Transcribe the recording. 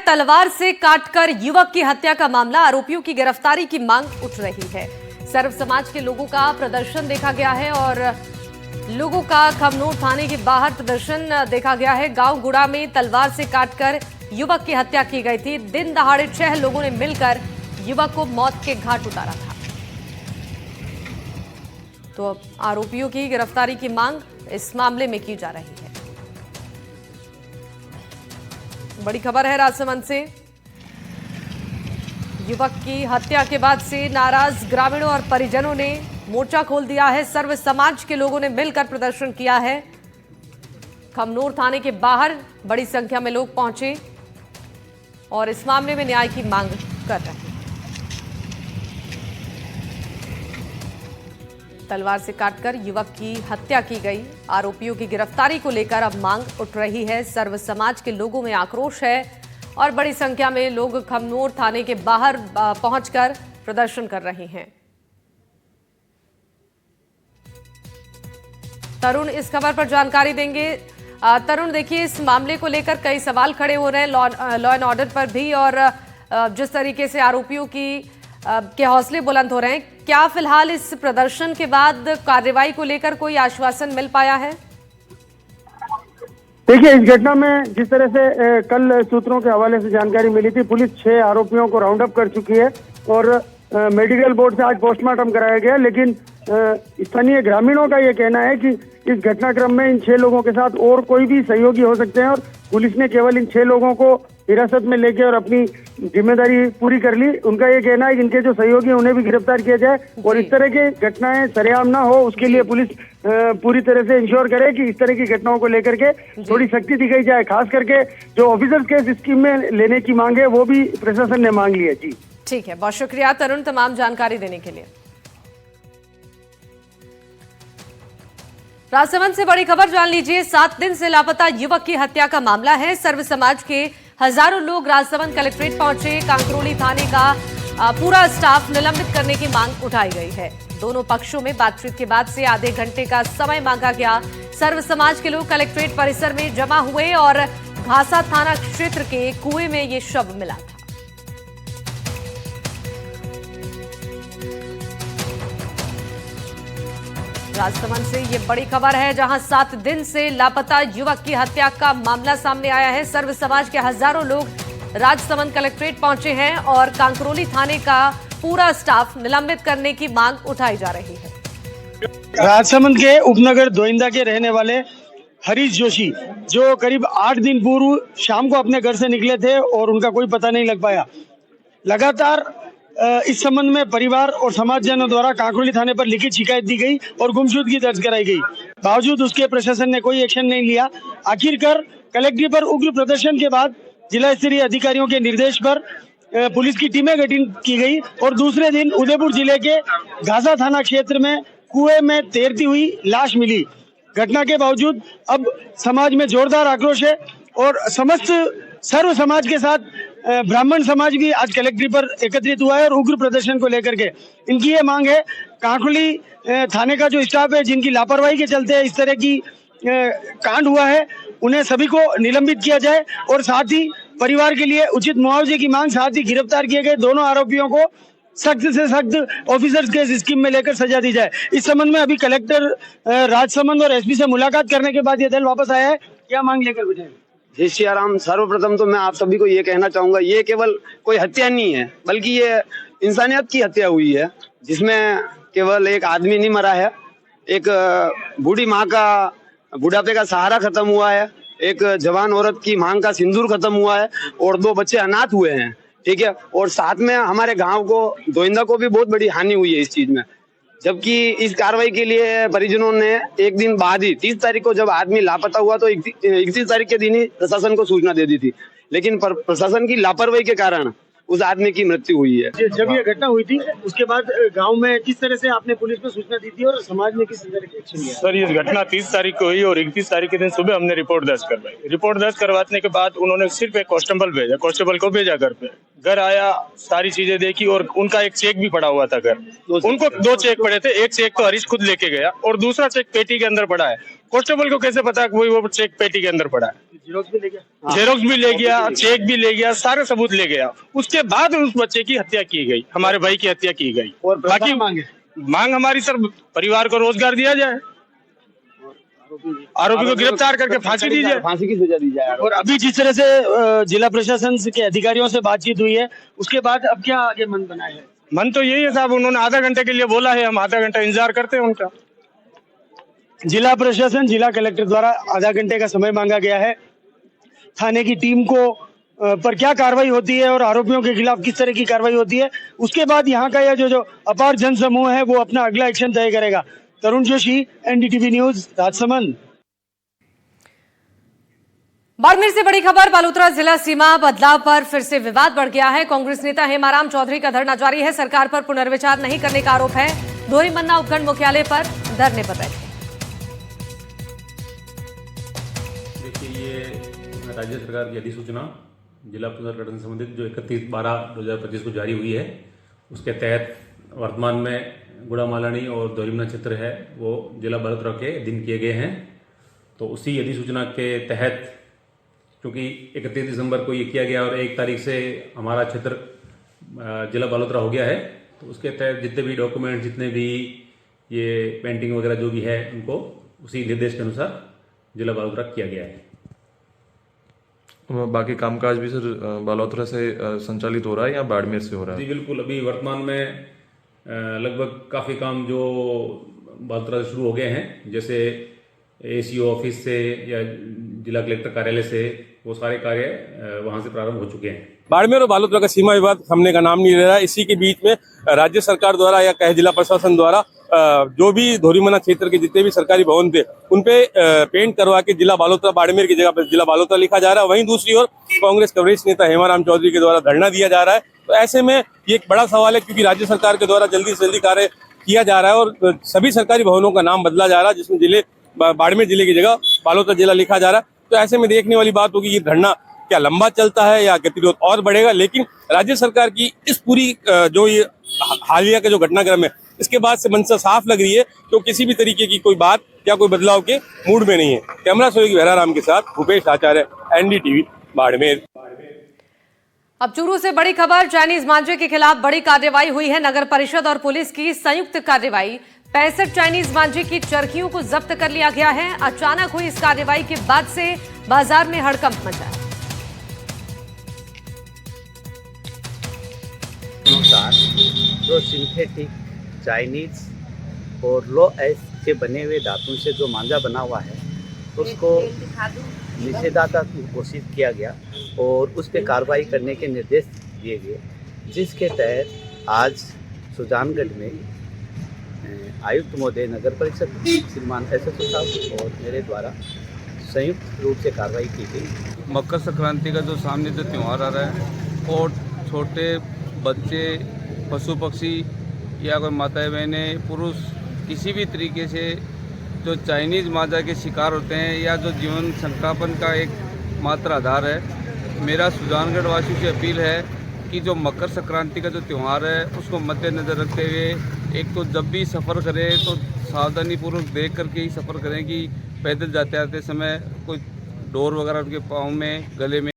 तलवार से काटकर युवक की हत्या का मामला, आरोपियों की गिरफ्तारी की मांग उठ रही है। सर्व समाज के लोगों का प्रदर्शन देखा गया है और लोगों का खमनोर थाने के बाहर प्रदर्शन देखा गया है। गांव गुड़ा में तलवार से काटकर युवक की हत्या की गई थी। दिन दहाड़े 6 लोगों ने मिलकर युवक को मौत के घाट उतारा था। तो अब आरोपियों की गिरफ्तारी की मांग इस मामले में की जा रही है। बड़ी खबर है राजसमंद से। युवक की हत्या के बाद से नाराज ग्रामीणों और परिजनों ने मोर्चा खोल दिया है। सर्व समाज के लोगों ने मिलकर प्रदर्शन किया है। खमनोर थाने के बाहर बड़ी संख्या में लोग पहुंचे और इस मामले में न्याय की मांग कर रहे हैं। तलवार से काटकर युवक की हत्या की गई। आरोपियों की गिरफ्तारी को लेकर अब मांग उठ रही है। सर्व समाज के लोगों में आक्रोश है और बड़ी संख्या में लोग खमनोर थाने के बाहर पहुंचकर प्रदर्शन कर रहे हैं। तरुण इस खबर पर जानकारी देंगे। तरुण, देखिए, इस मामले को लेकर कई सवाल खड़े हो रहे हैं लॉ एंड ऑर्डर पर भी, और जिस तरीके से आरोपियों के हौसले बुलंद हो रहे हैं, क्या फिलहाल इस प्रदर्शन के बाद कार्रवाई को लेकर कोई आश्वासन मिल पाया है? देखिए, इस घटना में जिस तरह से कल सूत्रों के हवाले से जानकारी मिली थी, पुलिस 6 आरोपियों को राउंड अप कर चुकी है और मेडिकल बोर्ड से आज पोस्टमार्टम कराया गया। लेकिन स्थानीय ग्रामीणों का यह कहना है कि इस घटनाक्रम में इन 6 लोगों के साथ और कोई भी सहयोगी हो सकते हैं और पुलिस ने केवल इन 6 लोगों को हिरासत में लेके और अपनी जिम्मेदारी पूरी कर ली। उनका ये कहना है कि इनके जो सहयोगी हैं उन्हें भी गिरफ्तार किया जाए और इस तरह की घटनाएं सरेआम ना हो, उसके लिए पुलिस पूरी तरह से इंश्योर करे कि इस तरह की घटनाओं को लेकर के थोड़ी सख्ती दिखाई जाए। खास करके जो ऑफिसर्स केस स्कीम में लेने की मांग है वो भी प्रशासन ने मांग ली है। जी ठीक है, बहुत शुक्रिया तरुण तमाम जानकारी देने के लिए। राजसमंद से बड़ी खबर जान लीजिए। 7 दिन से लापता युवक की हत्या का मामला है। सर्व समाज के हजारों लोग राजसमंद कलेक्ट्रेट पहुंचे। कांकरोली थाने का पूरा स्टाफ निलंबित करने की मांग उठाई गई है। दोनों पक्षों में बातचीत के बाद से आधे घंटे का समय मांगा गया। सर्व समाज के लोग कलेक्ट्रेट परिसर में जमा हुए और घासा थाना क्षेत्र के कुएं में ये शव मिला था। राजसमंद से ये बड़ी खबर है, जहां 7 दिन से लापता युवक की हत्या का मामला सामने आया है। सर्व समाज के हजारों लोग राजसमंद कलेक्ट्रेट पहुंचे हैं और कांकरोली थाने का पूरा स्टाफ निलंबित करने की मांग उठाई जा रही है। राजसमंद के उपनगर दोइंदा के रहने वाले हरीश जोशी, जो करीब 8 दिन पूर्व शाम को अपने घर से निकले थे और उनका कोई पता नहीं लग पाया। लगातार इस संबंध में परिवार और समाजजनों द्वारा कांकरोली थाने पर लिखित शिकायत दी गई और गुमशुदगी दर्ज कराई गई। बावजूद उसके प्रशासन ने कोई एक्शन नहीं लिया। आखिरकार कलेक्ट्रेट पर उग्र प्रदर्शन के बाद जिला स्तरीय अधिकारियों के निर्देश पर पुलिस की टीमें गठित की गई और दूसरे दिन उदयपुर जिले के घासा थाना क्षेत्र में कुएं में तैरती हुई लाश मिली। घटना के बावजूद अब समाज में जोरदार आक्रोश है और समस्त सर्व समाज के साथ ब्राह्मण समाज भी आज कलेक्ट्रेट पर एकत्रित हुआ है और उग्र प्रदर्शन को लेकर के इनकी ये मांग है, कांकरोली थाने का जो स्टाफ है जिनकी लापरवाही के चलते इस तरह की कांड हुआ है, उन्हें सभी को निलंबित किया जाए और साथ ही परिवार के लिए उचित मुआवजे की मांग, साथ ही गिरफ्तार किए गए दोनों आरोपियों को सख्त से सख्त ऑफिसर्स के स्कीम में लेकर सजा दी जाए। इस संबंध में अभी कलेक्टर राजसमंद और एसपी से मुलाकात करने के बाद ये दल वापस आया है। क्या मांग लेकर बैठे? जय श्री राम। सर्वप्रथम तो मैं आप सभी को ये कहना चाहूंगा, ये केवल कोई हत्या नहीं है बल्कि ये इंसानियत की हत्या हुई है, जिसमें केवल एक आदमी नहीं मरा है, एक बूढ़ी माँ का बुढ़ापे का सहारा खत्म हुआ है, एक जवान औरत की मांग का सिंदूर खत्म हुआ है और 2 बच्चे अनाथ हुए हैं। ठीक है, और साथ में हमारे गाँव को, दोइंदा को भी बहुत बड़ी हानि हुई है इस चीज में। जबकि इस कार्रवाई के लिए परिजनों ने एक दिन बाद ही 30 तारीख को जब आदमी लापता हुआ तो 31 तारीख के दिन ही प्रशासन को सूचना दे दी थी, लेकिन प्रशासन की लापरवाही के कारण उस आदमी की मृत्यु हुई है। जब ये घटना हुई थी उसके बाद गांव में किस तरह से आपने पुलिस को सूचना दी थी और समाज ने किस तरह की एक्शन लिया? सर, ये घटना 30 तारीख को हुई और 31 तारीख के दिन सुबह हमने रिपोर्ट दर्ज करवाई। रिपोर्ट दर्ज करवाने के बाद उन्होंने सिर्फ एक कांस्टेबल को भेजा घर पे। घर आया, सारी चीजें देखी और उनका एक चेक भी पड़ा हुआ था घर। उनको 2 चेक पड़े थे। एक चेक तो हरीश खुद लेके गया और दूसरा चेक पेटी के अंदर पड़ा है। कांस्टेबल को कैसे पता कि वो चेक पेटी के अंदर पड़ा है? जेरोक्स भी ले गया। जेरोक्स भी ले गया, चेक भी ले गया, सारे सबूत ले गया। उसके बाद उस बच्चे की हत्या की गई, हमारे भाई की हत्या की गई। और बाकी मांग हमारी सर, परिवार को रोजगार दिया जाए, आरोपी को गिरफ्तार करके फांसी दी जाए, फांसी की सजा दी जाए। और अभी जिस तरह से जिला प्रशासन के अधिकारियों से बातचीत हुई है, उसके बाद अब क्या आगे मन बना है? मन तो यही है साहब, उन्होंने आधा घंटे के लिए बोला है, हम आधा घंटा इंतजार करते हैं उनका। जिला प्रशासन, जिला कलेक्टर द्वारा आधा घंटे का समय मांगा गया है। थाने की टीम को पर क्या कार्रवाई होती है और आरोपियों के खिलाफ किस तरह की कार्रवाई होती है, उसके बाद यहाँ का यह जो अपार जन समूह है वो अपना अगला एक्शन तय करेगा। तरुण जोशी, एनडीटीवी न्यूज, राजसमंद। बाड़मेर से बड़ी खबर, बालोतरा जिला सीमा बदलाव पर फिर से विवाद बढ़ गया है। कांग्रेस नेता हेमाराम चौधरी का धरना जारी है। सरकार पर पुनर्विचार नहीं करने का आरोप है। धोरीमन्ना उपखंड मुख्यालय पर धरने पर बैठे। देखिए, ये राज्य सरकार की अधिसूचना जिला पुनर्गठन संबंधित जो 31/12/2025 को जारी हुई है, उसके तहत वर्तमान में गुड़ामालानी और धोरीमन्ना क्षेत्र है वो जिला बालोतरा के अधीन किए गए हैं। तो उसी अधिसूचना के तहत, क्योंकि 31 दिसंबर को ये किया गया और 1 तारीख से हमारा क्षेत्र जिला बालोतरा हो गया है, तो उसके तहत जितने भी डॉक्यूमेंट, जितने भी ये पेंटिंग वगैरह जो भी है, उनको उसी निर्देश के अनुसार जिला बालोतरा किया गया है। बाकी कामकाज भी सर बालोतरा से संचालित हो रहा है या बाड़मेर से हो रहा है? जी बिल्कुल, अभी वर्तमान में लगभग काफ़ी काम जो बालोतरा से शुरू हो गए हैं, जैसे एसीओ ऑफिस से या जिला कलेक्टर कार्यालय से, वो सारे कार्य वहां से प्रारंभ हो चुके हैं। बाड़मेर और बालोतरा का सीमा विवाद थमने का नाम नहीं ले रहा। इसी के बीच में राज्य सरकार द्वारा या कहे जिला प्रशासन द्वारा जो भी धोरीमन्ना क्षेत्र के जितने भी सरकारी भवन थे उन पे पेंट करवा के जिला बालोतरा, बाड़मेर की जगह पर जिला बालोतरा लिखा जा रहा है। वहीं दूसरी ओर कांग्रेस के वरिष्ठ नेता हेमाराम चौधरी के द्वारा धरना दिया जा रहा है। तो ऐसे में ये एक बड़ा सवाल है, क्योंकि राज्य सरकार के द्वारा जल्दी से जल्दी कार्य किया जा रहा है और सभी सरकारी भवनों का नाम बदला जा रहा है, जिसमें बाड़मेर जिले की जगह बालोतरा जिला लिखा जा रहा है। तो ऐसे में देखने वाली बात होगी, ये धरना क्या लंबा चलता है या गतिरोध और बढ़ेगा। लेकिन राज्य सरकार की इस पूरी जो ये हालिया का जो घटनाक्रम है, इसके बाद से मंशा साफ लग रही है तो किसी भी तरीके की कोई बात या कोई बदलाव के मूड में नहीं है। कैमरा सहयोगी भैराराम के साथ भूपेश आचार्य, एनडीटीवी, बाड़मेर। अब चूरू से बड़ी खबर, चाइनीज मांझे के खिलाफ बड़ी कार्रवाई हुई है। नगर परिषद और पुलिस की संयुक्त कार्रवाई, 65 चाइनीज मांझे की चरखियों को जब्त कर लिया गया है। अचानक हुई इस कार्रवाई के बाद से बाजार में हड़कंप मचा है। जो सिंथेटिक चाइनीज और लो एस के बने हुए धातु से जो मांझा बना हुआ है, उसको निषेधात्मक घोषित किया गया और उस पर कार्रवाई करने के निर्देश दिए गए, जिसके तहत आज सुजानगढ़ में आयुक्त महोदय, नगर परिषद श्रीमान एसएसओ साहब और मेरे द्वारा संयुक्त रूप से कार्रवाई की गई। मकर संक्रांति का जो सामने जो त्यौहार आ रहा है और छोटे बच्चे, पशु पक्षी या कोई माताएं बहनें, पुरुष किसी भी तरीके से जो चाइनीज़ मांझा के शिकार होते हैं या जो जीवन संकटापन का एक मात्र आधार है, मेरा सुजानगढ़ वासियों से अपील है कि जो मकर संक्रांति का जो त्यौहार है उसको मद्देनज़र रखते हुए एक तो जब भी सफ़र करें तो सावधानीपूर्वक देख करके ही सफ़र करें कि पैदल जाते आते समय कोई डोर वगैरह उनके पाँव में, गले में